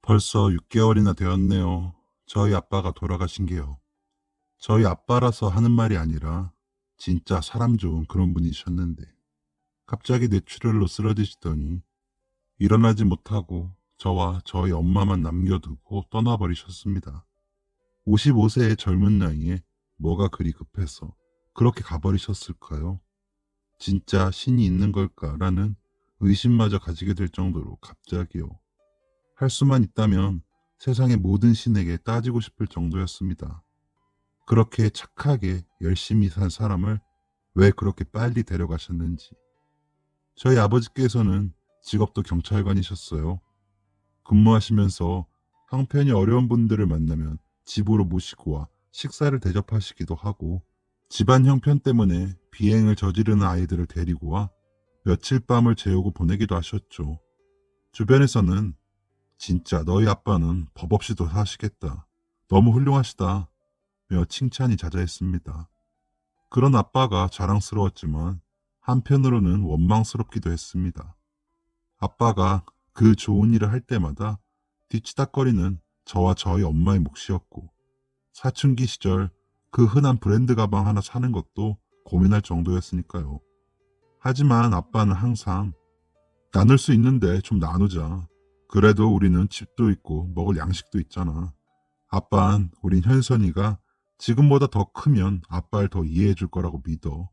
벌써 6개월이나 되었네요. 저희 아빠가 돌아가신 게요. 저희 아빠라서 하는 말이 아니라 진짜 사람 좋은 그런 분이셨는데 갑자기 뇌출혈로 쓰러지시더니 일어나지 못하고 저와 저희 엄마만 남겨두고 떠나버리셨습니다. 55세의 젊은 나이에 뭐가 그리 급해서 그렇게 가버리셨을까요? 진짜 신이 있는 걸까라는 의심마저 가지게 될 정도로 갑자기요. 할 수만 있다면 세상의 모든 신에게 따지고 싶을 정도였습니다. 그렇게 착하게 열심히 산 사람을 왜 그렇게 빨리 데려가셨는지. 저희 아버지께서는 직업도 경찰관이셨어요. 근무하시면서 형편이 어려운 분들을 만나면 집으로 모시고 와 식사를 대접하시기도 하고, 집안 형편 때문에 비행을 저지르는 아이들을 데리고 와 며칠 밤을 재우고 보내기도 하셨죠. 주변에서는 진짜 너희 아빠는 법 없이도 사시겠다. 너무 훌륭하시다. 며 칭찬이 자자했습니다. 그런 아빠가 자랑스러웠지만 한편으로는 원망스럽기도 했습니다. 아빠가 그 좋은 일을 할 때마다 뒤치다거리는 저와 저희 엄마의 몫이었고, 사춘기 시절 그 흔한 브랜드 가방 하나 사는 것도 고민할 정도였으니까요. 하지만 아빠는 항상 나눌 수 있는데 좀 나누자. 그래도 우리는 집도 있고 먹을 양식도 있잖아. 아빤 우린 현선이가 지금보다 더 크면 아빠를 더 이해해 줄 거라고 믿어.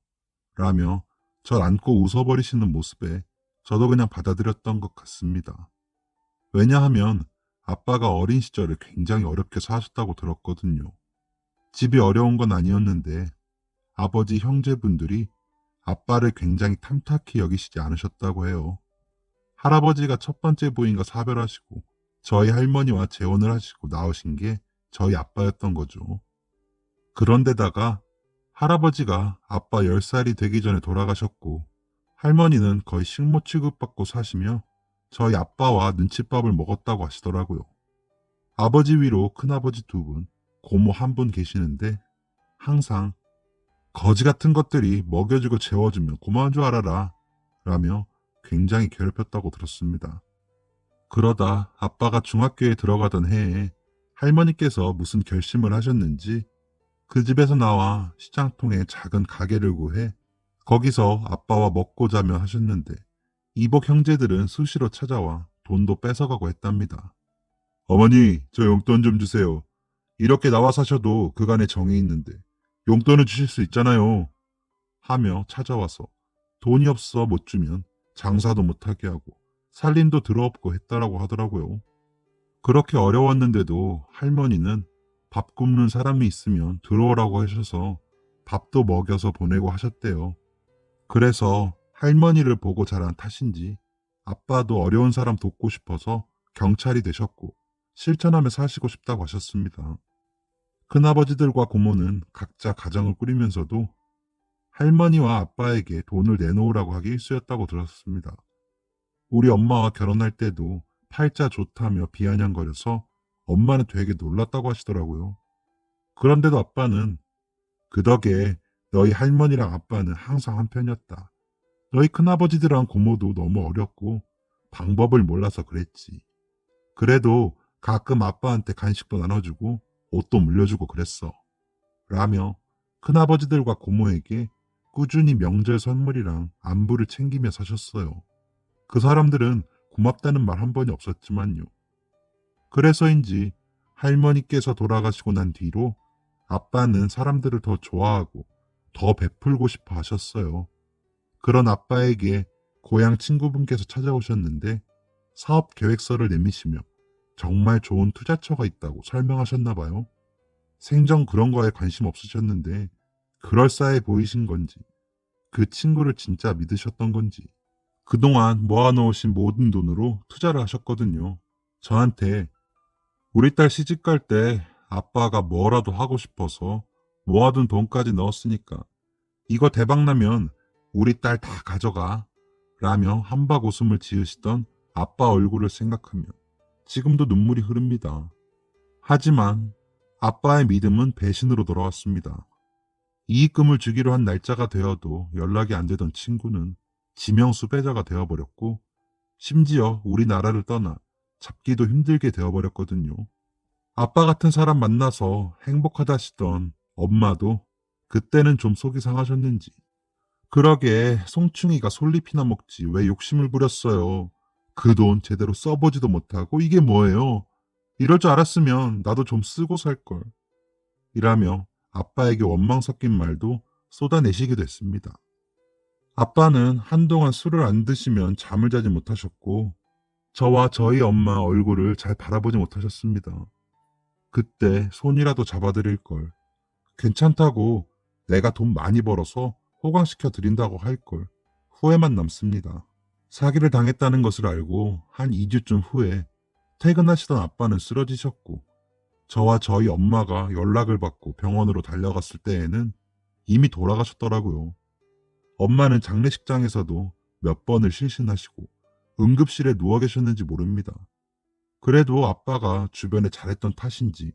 라며 절 안고 웃어버리시는 모습에 저도 그냥 받아들였던 것 같습니다. 왜냐하면 아빠가 어린 시절을 굉장히 어렵게 사셨다고 들었거든요. 집이 어려운 건 아니었는데 아버지 형제분들이 아빠를 굉장히 탐탁히 여기시지 않으셨다고 해요. 할아버지가 첫 번째 부인과 사별하시고 저희 할머니와 재혼을 하시고 낳으신 게 저희 아빠였던 거죠. 그런데다가 할아버지가 아빠 10살이 되기 전에 돌아가셨고, 할머니는 거의 식모 취급받고 사시며 저희 아빠와 눈칫밥을 먹었다고 하시더라고요. 아버지 위로 큰아버지 2분, 고모 1분 계시는데 항상 거지 같은 것들이 먹여주고 재워주면 고마운 줄 알아라 라며 굉장히 괴롭혔다고 들었습니다. 그러다 아빠가 중학교에 들어가던 해에 할머니께서 무슨 결심을 하셨는지 그 집에서 나와 시장통에 작은 가게를 구해 거기서 아빠와 먹고 자며 하셨는데, 이복 형제들은 수시로 찾아와 돈도 뺏어가고 했답니다. 어머니, 저 용돈 좀 주세요. 이렇게 나와 사셔도 그간에 정이 있는데 용돈을 주실 수 있잖아요. 하며 찾아와서 돈이 없어 못 주면 장사도 못하게 하고 살림도 들어없고 했다라고 하더라고요. 그렇게 어려웠는데도 할머니는 밥 굽는 사람이 있으면 들어오라고 하셔서 밥도 먹여서 보내고 하셨대요. 그래서 할머니를 보고 자란 탓인지 아빠도 어려운 사람 돕고 싶어서 경찰이 되셨고 실천하며 사시고 싶다고 하셨습니다. 큰아버지들과 고모는 각자 가정을 꾸리면서도 할머니와 아빠에게 돈을 내놓으라고 하기 일쑤였다고 들었습니다. 우리 엄마와 결혼할 때도 팔자 좋다며 비아냥거려서 엄마는 되게 놀랐다고 하시더라고요. 그런데도 아빠는 그 덕에 너희 할머니랑 아빠는 항상 한편이었다. 너희 큰아버지들랑 고모도 너무 어렸고 방법을 몰라서 그랬지. 그래도 가끔 아빠한테 간식도 나눠주고 옷도 물려주고 그랬어. 라며 큰아버지들과 고모에게 꾸준히 명절 선물이랑 안부를 챙기며 사셨어요. 그 사람들은 고맙다는 말 한 번이 없었지만요. 그래서인지 할머니께서 돌아가시고 난 뒤로 아빠는 사람들을 더 좋아하고 더 베풀고 싶어 하셨어요. 그런 아빠에게 고향 친구분께서 찾아오셨는데 사업 계획서를 내미시며 정말 좋은 투자처가 있다고 설명하셨나 봐요. 생전 그런 거에 관심 없으셨는데 그럴싸해 보이신 건지, 그 친구를 진짜 믿으셨던 건지, 그동안 모아놓으신 모든 돈으로 투자를 하셨거든요. 저한테 우리 딸 시집 갈 때 아빠가 뭐라도 하고 싶어서 모아둔 돈까지 넣었으니까 이거 대박나면 우리 딸 다 가져가 라며 한박 웃음을 지으시던 아빠 얼굴을 생각하면 지금도 눈물이 흐릅니다. 하지만 아빠의 믿음은 배신으로 돌아왔습니다. 이익금을 주기로 한 날짜가 되어도 연락이 안 되던 친구는 지명수배자가 되어버렸고, 심지어 우리나라를 떠나 잡기도 힘들게 되어버렸거든요. 아빠 같은 사람 만나서 행복하다시던 엄마도 그때는 좀 속이 상하셨는지 그러게 송충이가 솔잎이나 먹지 왜 욕심을 부렸어요. 그 돈 제대로 써보지도 못하고 이게 뭐예요. 이럴 줄 알았으면 나도 좀 쓰고 살걸. 이라며 아빠에게 원망 섞인 말도 쏟아내시기도 했습니다. 아빠는 한동안 술을 안 드시면 잠을 자지 못하셨고 저와 저희 엄마 얼굴을 잘 바라보지 못하셨습니다. 그때 손이라도 잡아드릴 걸. 괜찮다고 내가 돈 많이 벌어서 호강시켜 드린다고 할 걸. 후회만 남습니다. 사기를 당했다는 것을 알고 한 2주쯤 후에 퇴근하시던 아빠는 쓰러지셨고 저와 저희 엄마가 연락을 받고 병원으로 달려갔을 때에는 이미 돌아가셨더라고요. 엄마는 장례식장에서도 몇 번을 실신하시고 응급실에 누워 계셨는지 모릅니다. 그래도 아빠가 주변에 잘했던 탓인지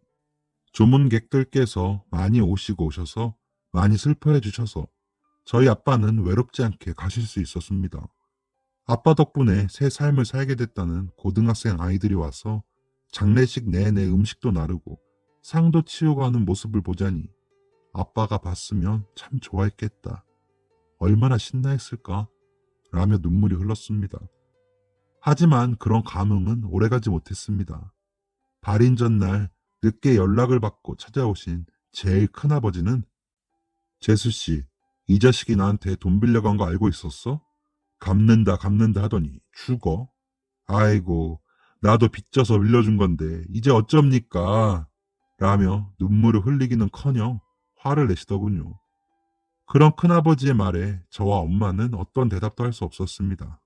조문객들께서 많이 오시고 오셔서 많이 슬퍼해 주셔서 저희 아빠는 외롭지 않게 가실 수 있었습니다. 아빠 덕분에 새 삶을 살게 됐다는 고등학생 아이들이 와서 장례식 내내 음식도 나르고 상도 치우고 하는 모습을 보자니 아빠가 봤으면 참 좋아했겠다. 얼마나 신나했을까? 라며 눈물이 흘렀습니다. 하지만 그런 감흥은 오래가지 못했습니다. 발인 전날 늦게 연락을 받고 찾아오신 제일 큰아버지는 재수씨, 이 자식이 나한테 돈 빌려간 거 알고 있었어? 갚는다 하더니 죽어? 아이고, 나도 빚져서 빌려준 건데 이제 어쩝니까? 라며 눈물을 흘리기는커녕 화를 내시더군요. 그런 큰아버지의 말에 저와 엄마는 어떤 대답도 할 수 없었습니다.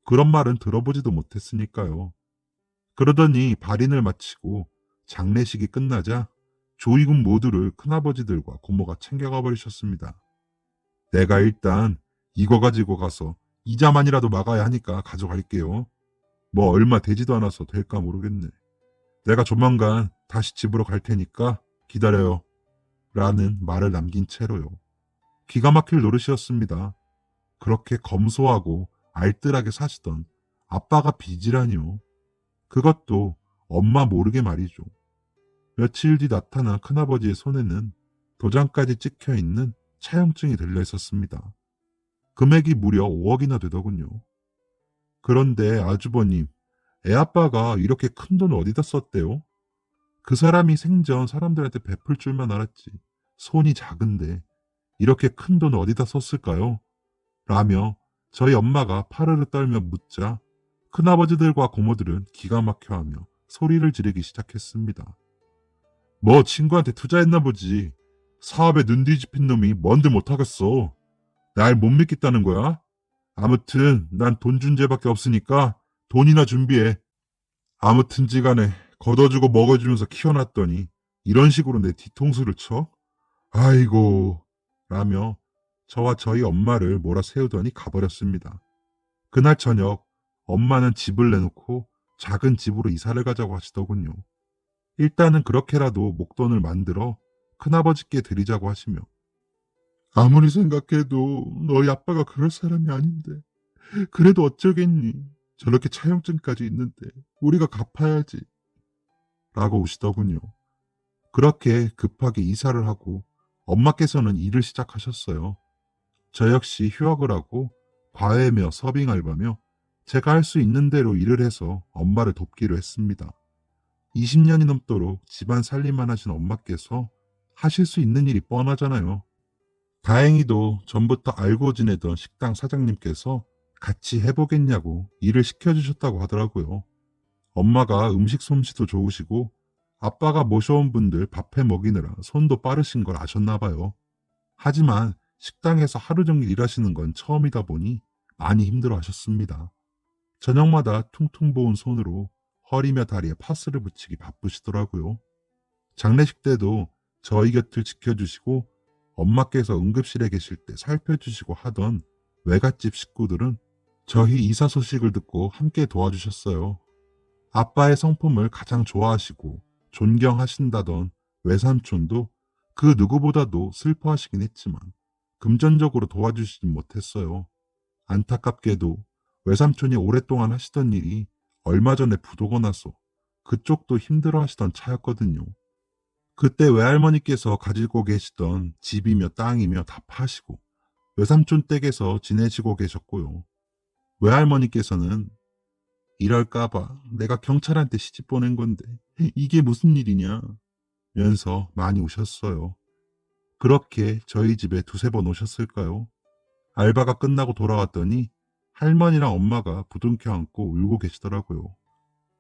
그런 말은 들어보지도 못했으니까요. 그러더니 발인을 마치고 장례식이 끝나자 조이군 모두를 큰아버지들과 고모가 챙겨가 버리셨습니다. 내가 일단 이거 가지고 가서 이자만이라도 막아야 하니까 가져갈게요. 뭐 얼마 되지도 않아서 될까 모르겠네. 내가 조만간 다시 집으로 갈 테니까 기다려요. 라는 말을 남긴 채로요. 기가 막힐 노릇이었습니다. 그렇게 검소하고 알뜰하게 사시던 아빠가 빚이라니요. 그것도 엄마 모르게 말이죠. 며칠 뒤 나타난 큰아버지의 손에는 도장까지 찍혀있는 차용증이 들려 있었습니다. 금액이 무려 5억이나 되더군요. 그런데 아주버님, 애아빠가 이렇게 큰 돈을 어디다 썼대요? 그 사람이 생전 사람들한테 베풀 줄만 알았지. 손이 작은데 이렇게 큰 돈을 어디다 썼을까요? 라며 저희 엄마가 파르르 떨며 묻자 큰아버지들과 고모들은 기가 막혀하며 소리를 지르기 시작했습니다. 뭐 친구한테 투자했나 보지. 사업에 눈 뒤집힌 놈이 뭔들 못하겠어. 날 못 믿겠다는 거야? 아무튼 난 돈 준 죄밖에 없으니까 돈이나 준비해. 아무튼지간에 걷어주고 먹어주면서 키워놨더니 이런 식으로 내 뒤통수를 쳐? 아이고 라며 저와 저희 엄마를 몰아세우더니 가버렸습니다. 그날 저녁 엄마는 집을 내놓고 작은 집으로 이사를 가자고 하시더군요. 일단은 그렇게라도 목돈을 만들어 큰아버지께 드리자고 하시며 아무리 생각해도 너희 아빠가 그럴 사람이 아닌데 그래도 어쩌겠니. 저렇게 차용증까지 있는데 우리가 갚아야지. 라고 우시더군요. 그렇게 급하게 이사를 하고 엄마께서는 일을 시작하셨어요. 저 역시 휴학을 하고 과외며 서빙 알바며 제가 할 수 있는 대로 일을 해서 엄마를 돕기로 했습니다. 20년이 넘도록 집안 살림만 하신 엄마께서 하실 수 있는 일이 뻔하잖아요. 다행히도 전부터 알고 지내던 식당 사장님께서 같이 해보겠냐고 일을 시켜주셨다고 하더라고요. 엄마가 음식 솜씨도 좋으시고 아빠가 모셔온 분들 밥해 먹이느라 손도 빠르신 걸 아셨나 봐요. 하지만 식당에서 하루 종일 일하시는 건 처음이다 보니 많이 힘들어 하셨습니다. 저녁마다 퉁퉁 부은 손으로 허리며 다리에 파스를 붙이기 바쁘시더라고요. 장례식 때도 저희 곁을 지켜주시고 엄마께서 응급실에 계실 때 살펴주시고 하던 외갓집 식구들은 저희 이사 소식을 듣고 함께 도와주셨어요. 아빠의 성품을 가장 좋아하시고 존경하신다던 외삼촌도 그 누구보다도 슬퍼하시긴 했지만 금전적으로 도와주시진 못했어요. 안타깝게도 외삼촌이 오랫동안 하시던 일이 얼마 전에 부도가 나서 그쪽도 힘들어 하시던 차였거든요. 그때 외할머니께서 가지고 계시던 집이며 땅이며 다 파시고 외삼촌 댁에서 지내시고 계셨고요. 외할머니께서는 이럴까봐 내가 경찰한테 시집 보낸 건데 이게 무슨 일이냐 면서 많이 우셨어요. 그렇게 저희 집에 두세 번 오셨을까요? 알바가 끝나고 돌아왔더니 할머니랑 엄마가 부둥켜 안고 울고 계시더라고요.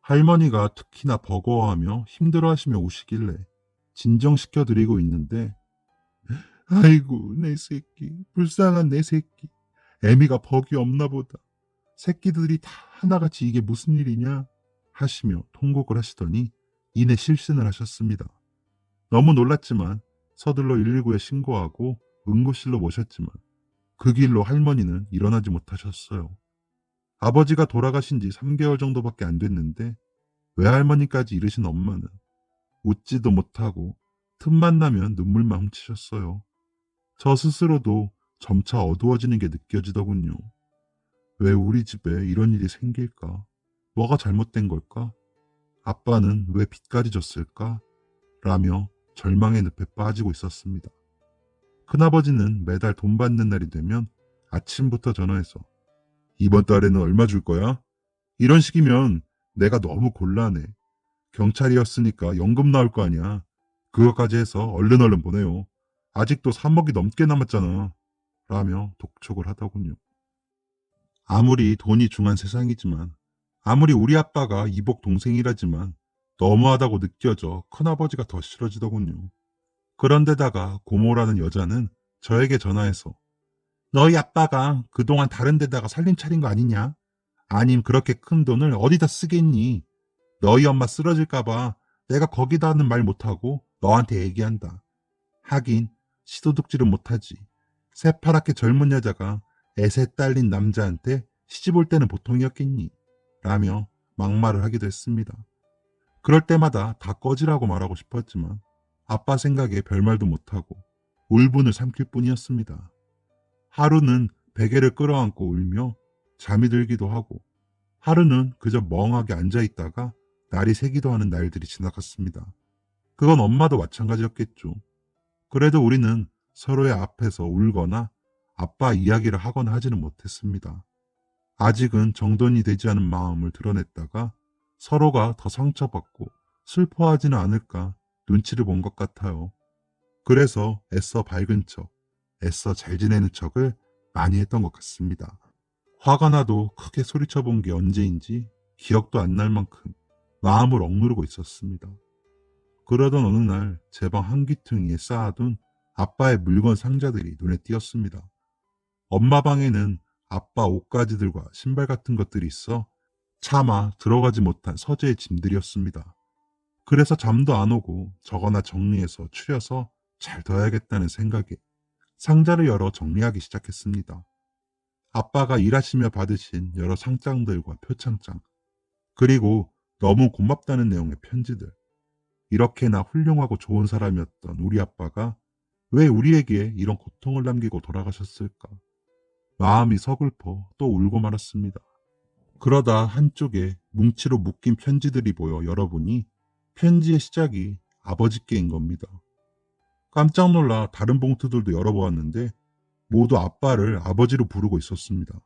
할머니가 특히나 버거워하며 힘들어하시며 우시길래 진정시켜드리고 있는데 아이고 내 새끼 불쌍한 내 새끼 애미가 벅이 없나 보다. 새끼들이 다 하나같이 이게 무슨 일이냐 하시며 통곡을 하시더니 이내 실신을 하셨습니다. 너무 놀랐지만 서둘러 119에 신고하고 응급실로 모셨지만 그 길로 할머니는 일어나지 못하셨어요. 아버지가 돌아가신 지 3개월 정도밖에 안 됐는데 외할머니까지 이르신 엄마는 웃지도 못하고 틈만 나면 눈물만 훔치셨어요. 저 스스로도 점차 어두워지는 게 느껴지더군요. 왜 우리 집에 이런 일이 생길까? 뭐가 잘못된 걸까? 아빠는 왜 빚까지 졌을까? 라며 절망의 늪에 빠지고 있었습니다. 큰아버지는 매달 돈 받는 날이 되면 아침부터 전화해서 이번 달에는 얼마 줄 거야? 이런 식이면 내가 너무 곤란해. 경찰이었으니까 연금 나올 거 아니야. 그것까지 해서 얼른 보내요. 아직도 3억이 넘게 남았잖아. 라며 독촉을 하더군요. 아무리 돈이 중한 세상이지만 아무리 우리 아빠가 이복 동생이라지만 너무하다고 느껴져 큰아버지가 더 싫어지더군요. 그런데다가 고모라는 여자는 저에게 전화해서 너희 아빠가 그동안 다른 데다가 살림 차린 거 아니냐? 아님 그렇게 큰 돈을 어디다 쓰겠니? 너희 엄마 쓰러질까봐 내가 거기다는 말 못하고 너한테 얘기한다. 하긴 시도둑질은 못하지. 새파랗게 젊은 여자가 애새 딸린 남자한테 시집 올 때는 보통이었겠니? 라며 막말을 하기도 했습니다. 그럴 때마다 다 꺼지라고 말하고 싶었지만 아빠 생각에 별말도 못하고 울분을 삼킬 뿐이었습니다. 하루는 베개를 끌어안고 울며 잠이 들기도 하고 하루는 그저 멍하게 앉아있다가 날이 새기도 하는 날들이 지나갔습니다. 그건 엄마도 마찬가지였겠죠. 그래도 우리는 서로의 앞에서 울거나 아빠 이야기를 하거나 하지는 못했습니다. 아직은 정돈이 되지 않은 마음을 드러냈다가 서로가 더 상처받고 슬퍼하지는 않을까 눈치를 본 것 같아요. 그래서 애써 밝은 척, 애써 잘 지내는 척을 많이 했던 것 같습니다. 화가 나도 크게 소리쳐 본 게 언제인지 기억도 안 날 만큼 마음을 억누르고 있었습니다. 그러던 어느 날 제 방 한귀퉁이에 쌓아둔 아빠의 물건 상자들이 눈에 띄었습니다. 엄마 방에는 아빠 옷가지들과 신발 같은 것들이 있어 차마 들어가지 못한 서재의 짐들이었습니다. 그래서 잠도 안 오고 저거나 정리해서 추려서 잘 둬야겠다는 생각에 상자를 열어 정리하기 시작했습니다. 아빠가 일하시며 받으신 여러 상장들과 표창장, 그리고 너무 고맙다는 내용의 편지들. 이렇게나 훌륭하고 좋은 사람이었던 우리 아빠가 왜 우리에게 이런 고통을 남기고 돌아가셨을까? 마음이 서글퍼 또 울고 말았습니다. 그러다 한쪽에 뭉치로 묶인 편지들이 보여 열어보니 편지의 시작이 아버지께인 겁니다. 깜짝 놀라 다른 봉투들도 열어보았는데 모두 아빠를 아버지로 부르고 있었습니다.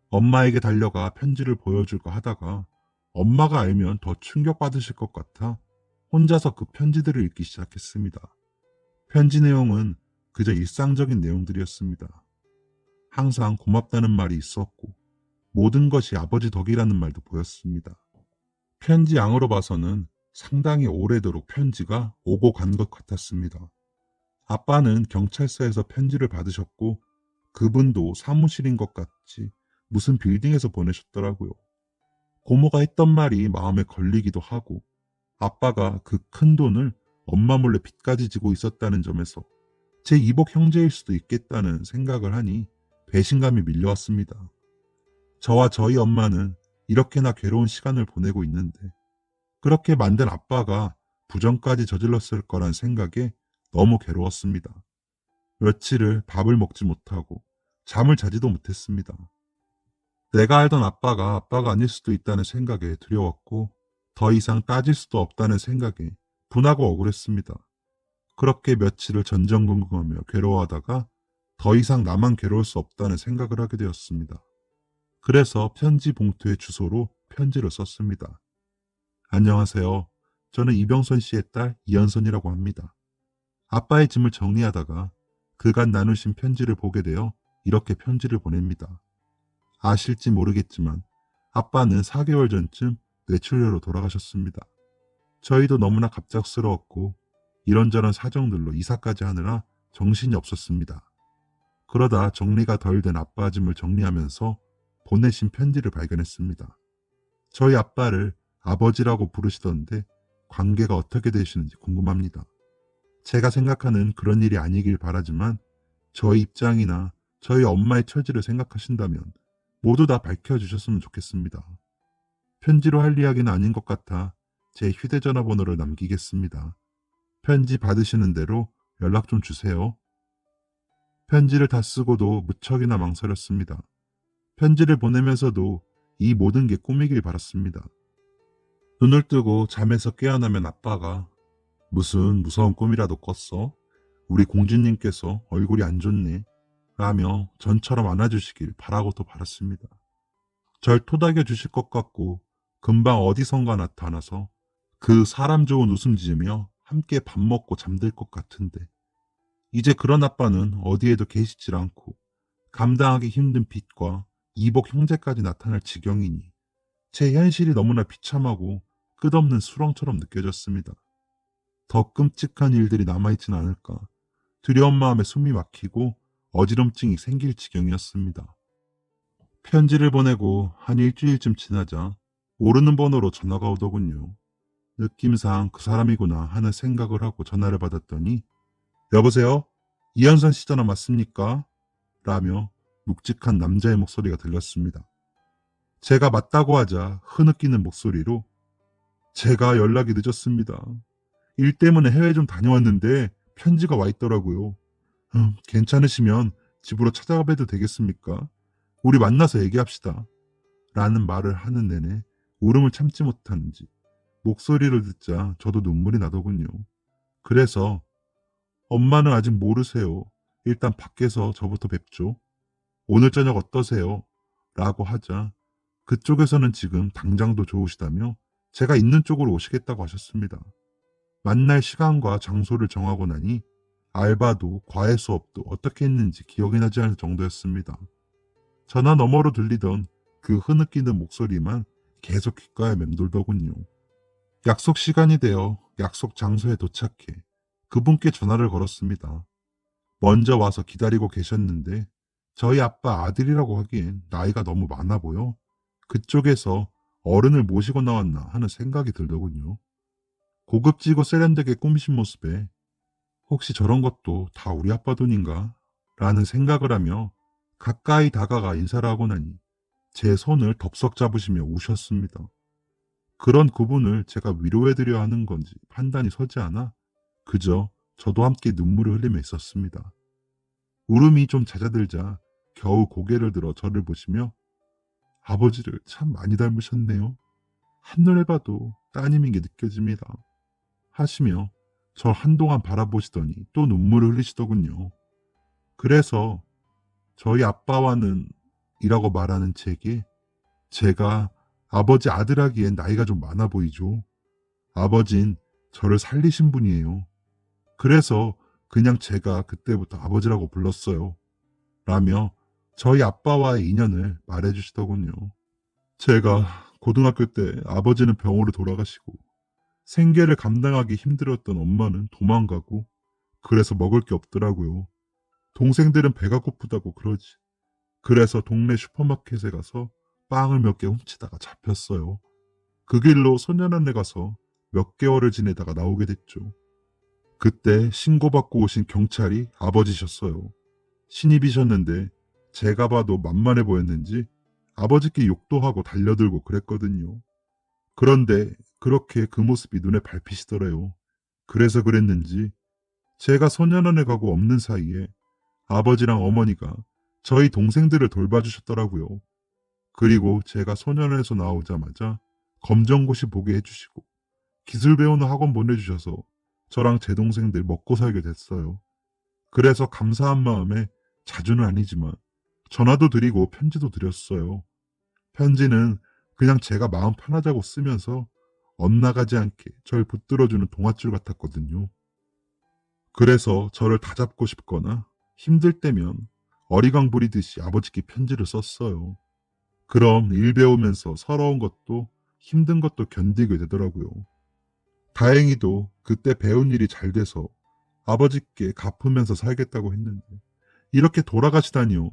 엄마에게 달려가 편지를 보여줄까 하다가 엄마가 알면 더 충격받으실 것 같아 혼자서 그 편지들을 읽기 시작했습니다. 편지 내용은 그저 일상적인 내용들이었습니다. 항상 고맙다는 말이 있었고 모든 것이 아버지 덕이라는 말도 보였습니다. 편지 양으로 봐서는 상당히 오래도록 편지가 오고 간 것 같았습니다. 아빠는 경찰서에서 편지를 받으셨고 그분도 사무실인 것 같이 무슨 빌딩에서 보내셨더라고요. 고모가 했던 말이 마음에 걸리기도 하고 아빠가 그 큰 돈을 엄마 몰래 빚까지 지고 있었다는 점에서 제 이복 형제일 수도 있겠다는 생각을 하니 배신감이 밀려왔습니다. 저와 저희 엄마는 이렇게나 괴로운 시간을 보내고 있는데 그렇게 만든 아빠가 부정까지 저질렀을 거란 생각에 너무 괴로웠습니다. 며칠을 밥을 먹지 못하고 잠을 자지도 못했습니다. 내가 알던 아빠가 아닐 수도 있다는 생각에 두려웠고 더 이상 따질 수도 없다는 생각에 분하고 억울했습니다. 그렇게 며칠을 전전긍긍하며 괴로워하다가 더 이상 나만 괴로울 수 없다는 생각을 하게 되었습니다. 그래서 편지 봉투에 주소로 편지를 썼습니다. 안녕하세요. 저는 이병선 씨의 딸 이현선이라고 합니다. 아빠의 짐을 정리하다가 그간 나누신 편지를 보게 되어 이렇게 편지를 보냅니다. 아실지 모르겠지만 아빠는 4개월 전쯤 뇌출혈로 돌아가셨습니다. 저희도 너무나 갑작스러웠고 이런저런 사정들로 이사까지 하느라 정신이 없었습니다. 그러다 정리가 덜 된 아빠 짐을 정리하면서 보내신 편지를 발견했습니다. 저희 아빠를 아버지라고 부르시던데 관계가 어떻게 되시는지 궁금합니다. 제가 생각하는 그런 일이 아니길 바라지만 저희 입장이나 저희 엄마의 처지를 생각하신다면 모두 다 밝혀주셨으면 좋겠습니다. 편지로 할 이야기는 아닌 것 같아 제 휴대전화 번호를 남기겠습니다. 편지 받으시는 대로 연락 좀 주세요. 편지를 다 쓰고도 무척이나 망설였습니다. 편지를 보내면서도 이 모든 게 꿈이길 바랐습니다. 눈을 뜨고 잠에서 깨어나면 아빠가 무슨 무서운 꿈이라도 꿨어? 우리 공주님께서 얼굴이 안 좋네. 라며 전처럼 안아주시길 바라고도 바랐습니다. 절 토닥여 주실 것 같고 금방 어디선가 나타나서 그 사람 좋은 웃음 지으며 함께 밥 먹고 잠들 것 같은데 이제 그런 아빠는 어디에도 계시질 않고 감당하기 힘든 빚과 이복 형제까지 나타날 지경이니 제 현실이 너무나 비참하고 끝없는 수렁처럼 느껴졌습니다. 더 끔찍한 일들이 남아있진 않을까 두려운 마음에 숨이 막히고 어지럼증이 생길 지경이었습니다. 편지를 보내고 한 일주일쯤 지나자 모르는 번호로 전화가 오더군요. 느낌상 그 사람이구나 하는 생각을 하고 전화를 받았더니 여보세요? 이현선 씨 전화 맞습니까? 라며 묵직한 남자의 목소리가 들렸습니다. 제가 맞다고 하자 흐느끼는 목소리로 제가 연락이 늦었습니다. 일 때문에 해외 좀 다녀왔는데 편지가 와 있더라고요. 괜찮으시면 집으로 찾아가 봬도 되겠습니까? 우리 만나서 얘기합시다. 라는 말을 하는 내내 울음을 참지 못하는지 목소리를 듣자 저도 눈물이 나더군요. 그래서 엄마는 아직 모르세요. 일단 밖에서 저부터 뵙죠. 오늘 저녁 어떠세요? 라고 하자 그쪽에서는 지금 당장도 좋으시다며 제가 있는 쪽으로 오시겠다고 하셨습니다. 만날 시간과 장소를 정하고 나니 알바도 과외 수업도 어떻게 했는지 기억이 나지 않을 정도였습니다. 전화 너머로 들리던 그 흐느끼는 목소리만 계속 귓가에 맴돌더군요. 약속 시간이 되어 약속 장소에 도착해 그분께 전화를 걸었습니다. 먼저 와서 기다리고 계셨는데 저희 아빠 아들이라고 하기엔 나이가 너무 많아 보여 그쪽에서 어른을 모시고 나왔나 하는 생각이 들더군요. 고급지고 세련되게 꾸미신 모습에 혹시 저런 것도 다 우리 아빠 돈인가? 라는 생각을 하며 가까이 다가가 인사를 하고 나니 제 손을 덥석 잡으시며 우셨습니다. 그런 그분을 제가 위로해드려야 하는 건지 판단이 서지 않아 그저 저도 함께 눈물을 흘리며 있었습니다. 울음이 좀 잦아들자 겨우 고개를 들어 저를 보시며 아버지를 참 많이 닮으셨네요. 한눈에 봐도 따님인 게 느껴집니다. 하시며 저 한동안 바라보시더니 또 눈물을 흘리시더군요. 그래서 저희 아빠와는 이라고 말하는 제게 제가 아버지 아들하기엔 나이가 좀 많아 보이죠. 아버진 저를 살리신 분이에요. 그래서 그냥 제가 그때부터 아버지라고 불렀어요. 라며 저희 아빠와의 인연을 말해주시더군요. 제가 고등학교 때 아버지는 병으로 돌아가시고 생계를 감당하기 힘들었던 엄마는 도망가고 그래서 먹을 게 없더라고요. 동생들은 배가 고프다고 그러지. 그래서 동네 슈퍼마켓에 가서 빵을 몇 개 훔치다가 잡혔어요. 그 길로 소년원에 가서 몇 개월을 지내다가 나오게 됐죠. 그때 신고받고 오신 경찰이 아버지셨어요. 신입이셨는데 제가 봐도 만만해 보였는지 아버지께 욕도 하고 달려들고 그랬거든요. 그런데 그렇게 그 모습이 눈에 밟히시더래요. 그래서 그랬는지 제가 소년원에 가고 없는 사이에 아버지랑 어머니가 저희 동생들을 돌봐주셨더라고요. 그리고 제가 소년원에서 나오자마자 검정고시 보게 해주시고 기술 배우는 학원 보내주셔서 저랑 제 동생들 먹고 살게 됐어요. 그래서 감사한 마음에 자주는 아니지만 전화도 드리고 편지도 드렸어요. 편지는 그냥 제가 마음 편하자고 쓰면서 엇나가지 않게 절 붙들어주는 동아줄 같았거든요. 그래서 저를 다잡고 싶거나 힘들 때면 어리광 부리듯이 아버지께 편지를 썼어요. 그럼 일 배우면서 서러운 것도 힘든 것도 견디게 되더라고요. 다행히도 그때 배운 일이 잘 돼서 아버지께 갚으면서 살겠다고 했는데 이렇게 돌아가시다니요.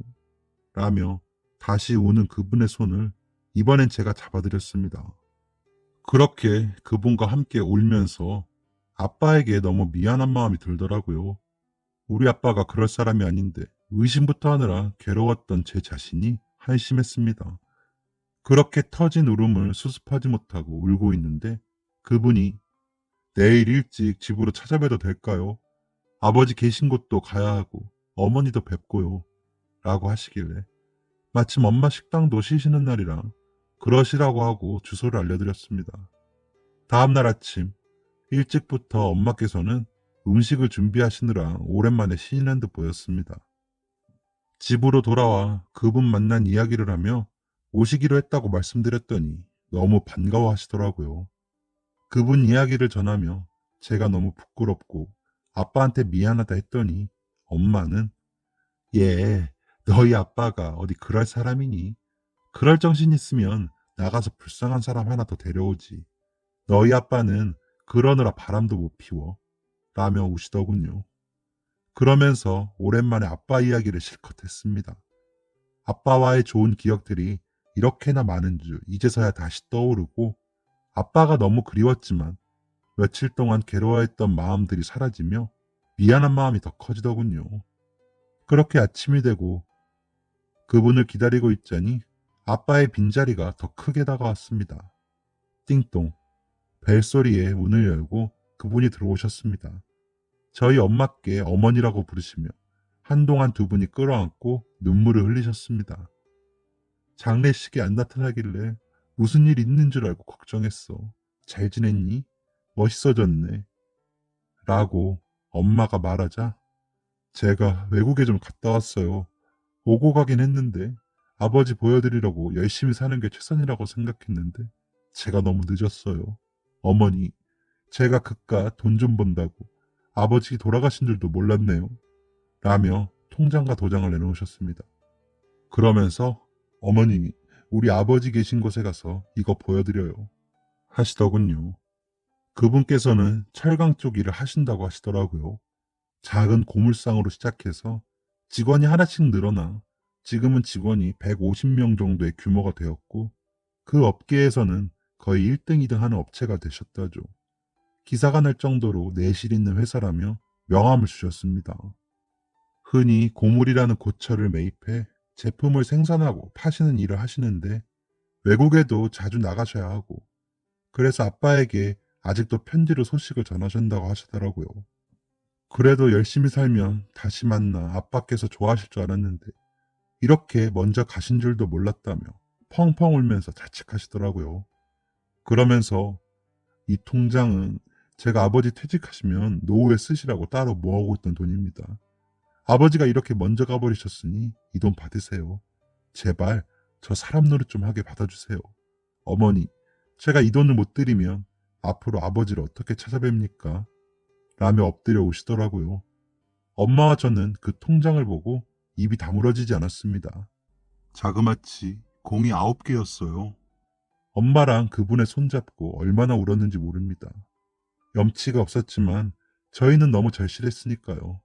라며 다시 우는 그분의 손을 이번엔 제가 잡아드렸습니다. 그렇게 그분과 함께 울면서 아빠에게 너무 미안한 마음이 들더라고요. 우리 아빠가 그럴 사람이 아닌데 의심부터 하느라 괴로웠던 제 자신이 한심했습니다. 그렇게 터진 울음을 수습하지 못하고 울고 있는데 그분이 내일 일찍 집으로 찾아뵈도 될까요? 아버지 계신 곳도 가야 하고 어머니도 뵙고요. 라고 하시길래 마침 엄마 식당도 쉬시는 날이라 그러시라고 하고 주소를 알려드렸습니다. 다음날 아침 일찍부터 엄마께서는 음식을 준비하시느라 오랜만에 쉬는 듯 보였습니다. 집으로 돌아와 그분 만난 이야기를 하며 오시기로 했다고 말씀드렸더니 너무 반가워하시더라고요. 그분 이야기를 전하며 제가 너무 부끄럽고 아빠한테 미안하다 했더니 엄마는 얘, 너희 아빠가 어디 그럴 사람이니? 그럴 정신 있으면 나가서 불쌍한 사람 하나 더 데려오지. 너희 아빠는 그러느라 바람도 못 피워. 라며 우시더군요. 그러면서 오랜만에 아빠 이야기를 실컷 했습니다. 아빠와의 좋은 기억들이 이렇게나 많은 줄 이제서야 다시 떠오르고 아빠가 너무 그리웠지만 며칠 동안 괴로워했던 마음들이 사라지며 미안한 마음이 더 커지더군요. 그렇게 아침이 되고 그분을 기다리고 있자니 아빠의 빈자리가 더 크게 다가왔습니다. 띵동. 벨소리에 문을 열고 그분이 들어오셨습니다. 저희 엄마께 어머니라고 부르시며 한동안 두 분이 끌어안고 눈물을 흘리셨습니다. 장례식에 안 나타나길래 무슨 일 있는 줄 알고 걱정했어. 잘 지냈니? 멋있어졌네. 라고 엄마가 말하자 제가 외국에 좀 갔다 왔어요. 오고 가긴 했는데 아버지 보여드리려고 열심히 사는 게 최선이라고 생각했는데 제가 너무 늦었어요. 어머니, 제가 그깟 돈 좀 번다고 아버지 돌아가신 줄도 몰랐네요. 라며 통장과 도장을 내놓으셨습니다. 그러면서 어머님이 우리 아버지 계신 곳에 가서 이거 보여드려요. 하시더군요. 그분께서는 철강 쪽 일을 하신다고 하시더라고요. 작은 고물상으로 시작해서 직원이 하나씩 늘어나 지금은 직원이 150명 정도의 규모가 되었고 그 업계에서는 거의 1등, 2등 하는 업체가 되셨다죠. 기사가 날 정도로 내실 있는 회사라며 명함을 주셨습니다. 흔히 고물이라는 고철을 매입해 제품을 생산하고 파시는 일을 하시는데 외국에도 자주 나가셔야 하고 그래서 아빠에게 아직도 편지로 소식을 전하신다고 하시더라고요. 그래도 열심히 살면 다시 만나 아빠께서 좋아하실 줄 알았는데 이렇게 먼저 가신 줄도 몰랐다며 펑펑 울면서 자책하시더라고요. 그러면서 이 통장은 제가 아버지 퇴직하시면 노후에 쓰시라고 따로 모아오고 있던 돈입니다. 아버지가 이렇게 먼저 가버리셨으니 이 돈 받으세요. 제발 저 사람 노릇 좀 하게 받아주세요. 어머니, 제가 이 돈을 못 드리면 앞으로 아버지를 어떻게 찾아뵙니까? 라며 엎드려 오시더라고요. 엄마와 저는 그 통장을 보고 입이 다물어지지 않았습니다. 자그마치 공이 9개였어요. 엄마랑 그분의 손잡고 얼마나 울었는지 모릅니다. 염치가 없었지만 저희는 너무 절실했으니까요.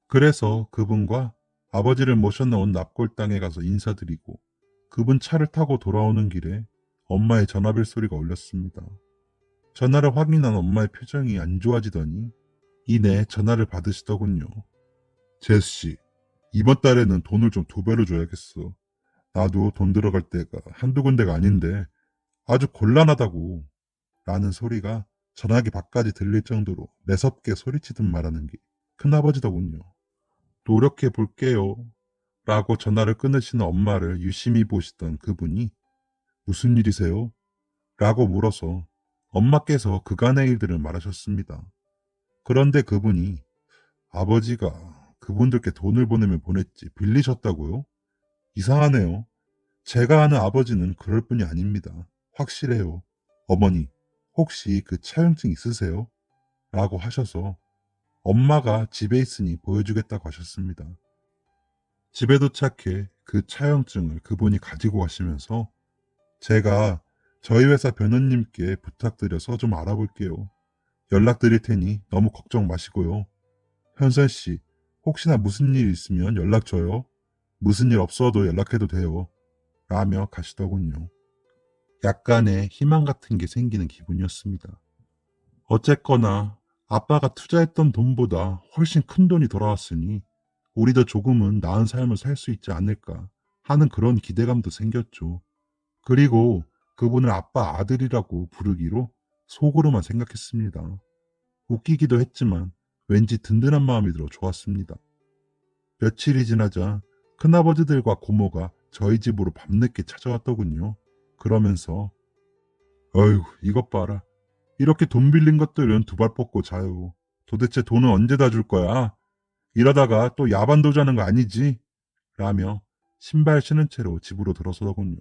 그래서 그분과 아버지를 모셔 넣은 납골당에 가서 인사드리고 그분 차를 타고 돌아오는 길에 엄마의 전화벨 소리가 울렸습니다. 전화를 확인한 엄마의 표정이 안 좋아지더니 이내 전화를 받으시더군요. 제스씨, 이번 달에는 돈을 좀 2배로 줘야겠어. 나도 돈 들어갈 때가 한두 군데가 아닌데 아주 곤란하다고. 라는 소리가 전화기 밖까지 들릴 정도로 매섭게 소리치듯 말하는 게 큰아버지더군요. 노력해 볼게요. 라고 전화를 끊으시는 엄마를 유심히 보시던 그분이 무슨 일이세요? 라고 물어서 엄마께서 그간의 일들을 말하셨습니다. 그런데 그분이 아버지가 그분들께 돈을 보내면 보냈지 빌리셨다고요? 이상하네요. 제가 아는 아버지는 그럴 분이 아닙니다. 확실해요. 어머니, 혹시 그 차용증 있으세요? 라고 하셔서 엄마가 집에 있으니 보여주겠다고 하셨습니다. 집에 도착해 그 차용증을 그분이 가지고 가시면서 제가 저희 회사 변호님께 부탁드려서 좀 알아볼게요. 연락드릴 테니 너무 걱정 마시고요. 현선 씨, 혹시나 무슨 일 있으면 연락 줘요. 무슨 일 없어도 연락해도 돼요. 라며 가시더군요. 약간의 희망 같은 게 생기는 기분이었습니다. 어쨌거나 아빠가 투자했던 돈보다 훨씬 큰 돈이 돌아왔으니 우리도 조금은 나은 삶을 살 수 있지 않을까 하는 그런 기대감도 생겼죠. 그리고 그분을 아빠 아들이라고 부르기로 속으로만 생각했습니다. 웃기기도 했지만 왠지 든든한 마음이 들어 좋았습니다. 며칠이 지나자 큰아버지들과 고모가 저희 집으로 밤늦게 찾아왔더군요. 그러면서 어휴 이것 봐라. 이렇게 돈 빌린 것들은 두 발 뻗고 자요. 도대체 돈은 언제 다 줄 거야? 이러다가 또 야반도주하는 거 아니지? 라며 신발 신은 채로 집으로 들어서더군요.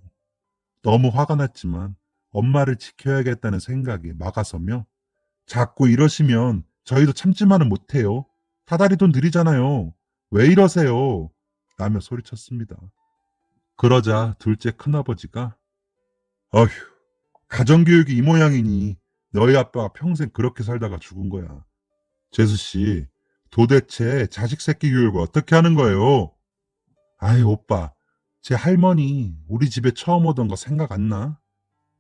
너무 화가 났지만 엄마를 지켜야겠다는 생각이 막아서며 자꾸 이러시면 저희도 참지만은 못해요. 사다리 돈 드리잖아요. 왜 이러세요? 라며 소리쳤습니다. 그러자 둘째 큰아버지가 어휴 가정교육이 이 모양이니 너희 아빠가 평생 그렇게 살다가 죽은 거야. 재수씨 도대체 자식 새끼 교육을 어떻게 하는 거예요? 아이 오빠 제 할머니 우리 집에 처음 오던 거 생각 안 나?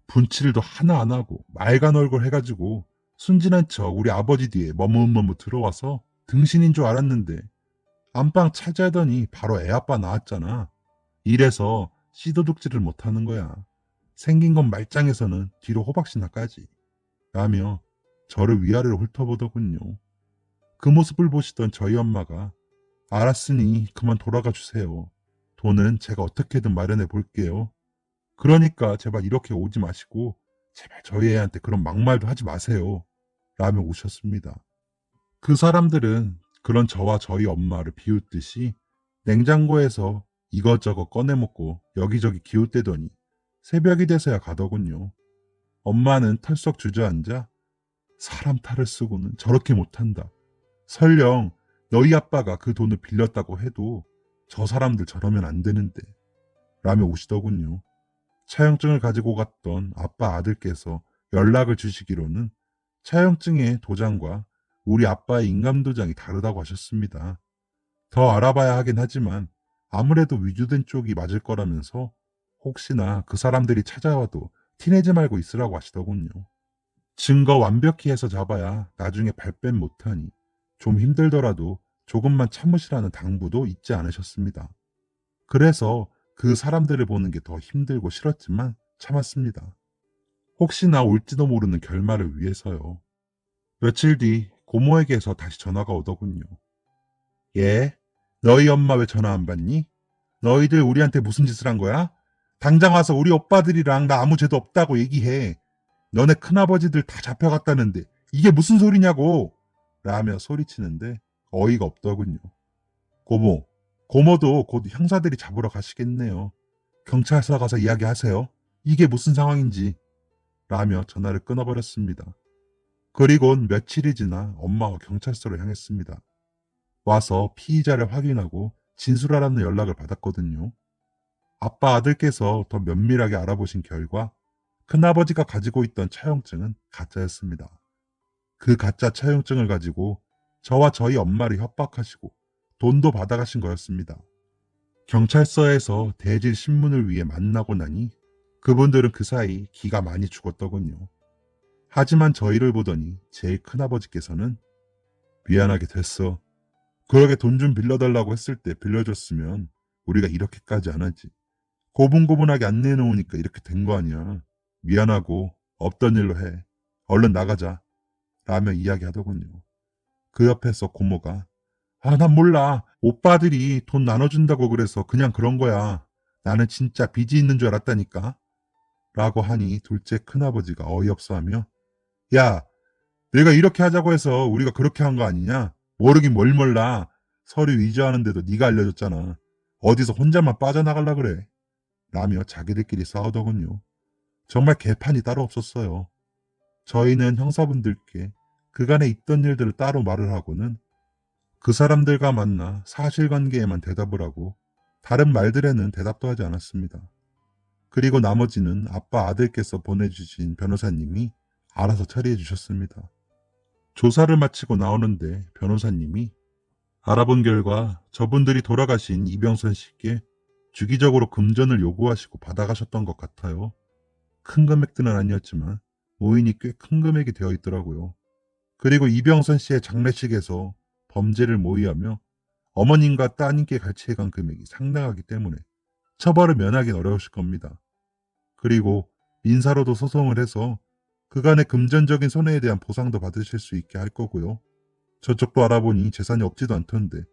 분칠도 하나 안 하고 말간 얼굴 해가지고 순진한 척 우리 아버지 뒤에 머뭇머뭇 들어와서 등신인 줄 알았는데 안방 차지하더니 바로 애아빠 나왔잖아. 이래서 씨도둑질을 못하는 거야. 생긴 건 말짱해서는 뒤로 호박씨나까지. 라며 저를 위아래로 훑어보더군요. 그 모습을 보시던 저희 엄마가 알았으니 그만 돌아가 주세요. 돈은 제가 어떻게든 마련해 볼게요. 그러니까 제발 이렇게 오지 마시고 제발 저희 애한테 그런 막말도 하지 마세요. 라며 오셨습니다. 그 사람들은 그런 저와 저희 엄마를 비웃듯이 냉장고에서 이것저것 꺼내 먹고 여기저기 기웃대더니 새벽이 돼서야 가더군요. 엄마는 털썩 주저앉아 사람 탈을 쓰고는 저렇게 못한다. 설령 너희 아빠가 그 돈을 빌렸다고 해도 저 사람들 저러면 안 되는데 라며 우시더군요. 차용증을 가지고 갔던 아빠 아들께서 연락을 주시기로는 차용증의 도장과 우리 아빠의 인감도장이 다르다고 하셨습니다. 더 알아봐야 하긴 하지만 아무래도 위조된 쪽이 맞을 거라면서 혹시나 그 사람들이 찾아와도 티내지 말고 있으라고 하시더군요. 증거 완벽히 해서 잡아야 나중에 발뺌 못하니 좀 힘들더라도 조금만 참으시라는 당부도 잊지 않으셨습니다. 그래서 그 사람들을 보는 게 더 힘들고 싫었지만 참았습니다. 혹시나 올지도 모르는 결말을 위해서요. 며칠 뒤 고모에게서 다시 전화가 오더군요. 예? 너희 엄마 왜 전화 안 받니? 너희들 우리한테 무슨 짓을 한 거야? 당장 와서 우리 오빠들이랑 나 아무 죄도 없다고 얘기해. 너네 큰아버지들 다 잡혀갔다는데 이게 무슨 소리냐고! 라며 소리치는데 어이가 없더군요. 고모도 곧 형사들이 잡으러 가시겠네요. 경찰서 가서 이야기하세요. 이게 무슨 상황인지. 라며 전화를 끊어버렸습니다. 그리곤 며칠이 지나 엄마와 경찰서를 향했습니다. 와서 피의자를 확인하고 진술하라는 연락을 받았거든요. 아빠 아들께서 더 면밀하게 알아보신 결과 큰아버지가 가지고 있던 차용증은 가짜였습니다. 그 가짜 차용증을 가지고 저와 저희 엄마를 협박하시고 돈도 받아가신 거였습니다. 경찰서에서 대질 신문을 위해 만나고 나니 그분들은 그 사이 기가 많이 죽었더군요. 하지만 저희를 보더니 제일 큰아버지께서는 미안하게 됐어. 그러게 돈 좀 빌려달라고 했을 때 빌려줬으면 우리가 이렇게까지 안 하지. 고분고분하게 안 내놓으니까 이렇게 된 거 아니야. 미안하고 없던 일로 해. 얼른 나가자. 라며 이야기하더군요. 그 옆에서 고모가 아, 난 몰라. 오빠들이 돈 나눠준다고 그래서 그냥 그런 거야. 나는 진짜 빚이 있는 줄 알았다니까. 라고 하니 둘째 큰아버지가 어이없어 하며, 야, 내가 이렇게 하자고 해서 우리가 그렇게 한 거 아니냐? 모르긴 뭘 몰라. 서류 위조하는데도 네가 알려줬잖아. 어디서 혼자만 빠져나갈라 그래. 라며 자기들끼리 싸우더군요. 정말 개판이 따로 없었어요. 저희는 형사분들께 그간에 있던 일들을 따로 말을 하고는 그 사람들과 만나 사실관계에만 대답을 하고 다른 말들에는 대답도 하지 않았습니다. 그리고 나머지는 아빠 아들께서 보내주신 변호사님이 알아서 처리해 주셨습니다. 조사를 마치고 나오는데 변호사님이 알아본 결과 저분들이 돌아가신 이병선 씨께 주기적으로 금전을 요구하시고 받아가셨던 것 같아요. 큰 금액들은 아니었지만 모인이 꽤 큰 금액이 되어 있더라고요. 그리고 이병선 씨의 장례식에서 범죄를 모의하며 어머님과 따님께 갈취해간 금액이 상당하기 때문에 처벌을 면하기는 어려우실 겁니다. 그리고 민사로도 소송을 해서 그간의 금전적인 손해에 대한 보상도 받으실 수 있게 할 거고요. 저쪽도 알아보니 재산이 없지도 않던데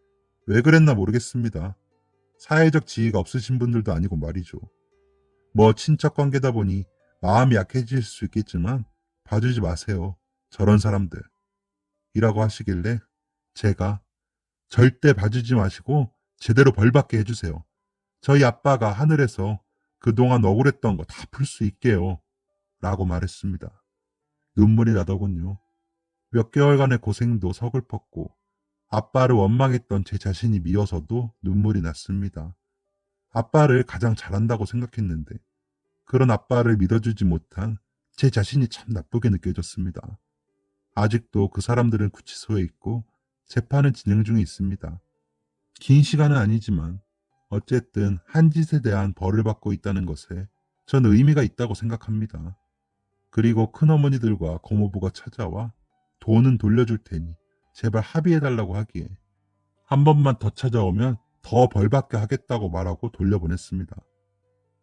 왜 그랬나 모르겠습니다. 사회적 지위가 없으신 분들도 아니고 말이죠. 뭐 친척 관계다 보니 마음이 약해질 수 있겠지만 봐주지 마세요. 저런 사람들. 이라고 하시길래 제가 절대 봐주지 마시고 제대로 벌받게 해주세요. 저희 아빠가 하늘에서 그동안 억울했던 거 다 풀 수 있게요. 라고 말했습니다. 눈물이 나더군요. 몇 개월간의 고생도 서글펐고 아빠를 원망했던 제 자신이 미워서도 눈물이 났습니다. 아빠를 가장 잘한다고 생각했는데 그런 아빠를 믿어주지 못한 제 자신이 참 나쁘게 느껴졌습니다. 아직도 그 사람들은 구치소에 있고 재판은 진행 중에 있습니다. 긴 시간은 아니지만 어쨌든 한 짓에 대한 벌을 받고 있다는 것에 전 의미가 있다고 생각합니다. 그리고 큰어머니들과 고모부가 찾아와 돈은 돌려줄 테니 제발 합의해달라고 하기에 한 번만 더 찾아오면 더 벌받게 하겠다고 말하고 돌려보냈습니다.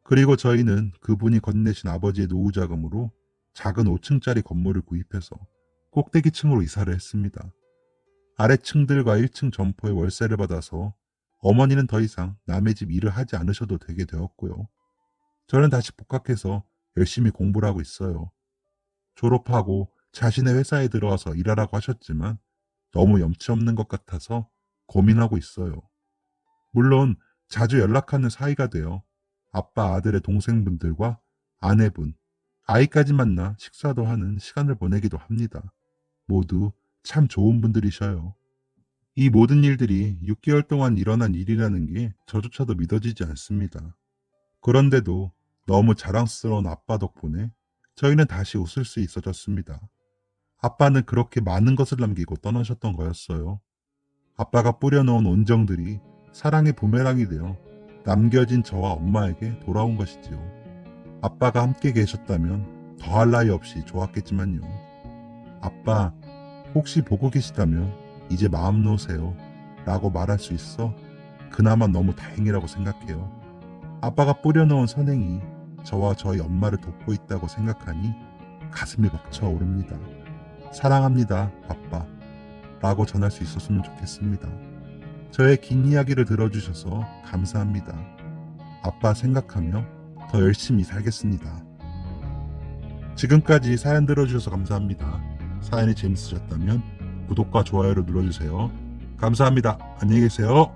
그리고 저희는 그분이 건네신 아버지의 노후자금으로 작은 5층짜리 건물을 구입해서 꼭대기층으로 이사를 했습니다. 아래층들과 1층 점포의 월세를 받아서 어머니는 더 이상 남의 집 일을 하지 않으셔도 되게 되었고요. 저는 다시 복학해서 열심히 공부를 하고 있어요. 졸업하고 자신의 회사에 들어와서 일하라고 하셨지만 너무 염치 없는 것 같아서 고민하고 있어요. 물론 자주 연락하는 사이가 되어 아빠 아들의 동생분들과 아내분, 아이까지 만나 식사도 하는 시간을 보내기도 합니다. 모두 참 좋은 분들이셔요. 이 모든 일들이 6개월 동안 일어난 일이라는 게 저조차도 믿어지지 않습니다. 그런데도 너무 자랑스러운 아빠 덕분에 저희는 다시 웃을 수 있어졌습니다. 아빠는 그렇게 많은 것을 남기고 떠나셨던 거였어요. 아빠가 뿌려놓은 온정들이 사랑의 부메랑이 되어 남겨진 저와 엄마에게 돌아온 것이지요. 아빠가 함께 계셨다면 더할 나위 없이 좋았겠지만요. 아빠, 혹시 보고 계시다면 이제 마음 놓으세요. 라고 말할 수 있어 그나마 너무 다행이라고 생각해요. 아빠가 뿌려놓은 선행이 저와 저희 엄마를 돕고 있다고 생각하니 가슴이 벅차오릅니다. 사랑합니다, 아빠. 라고 전할 수 있었으면 좋겠습니다. 저의 긴 이야기를 들어주셔서 감사합니다. 아빠 생각하며 더 열심히 살겠습니다. 지금까지 사연 들어주셔서 감사합니다. 사연이 재밌으셨다면 구독과 좋아요를 눌러주세요. 감사합니다. 안녕히 계세요.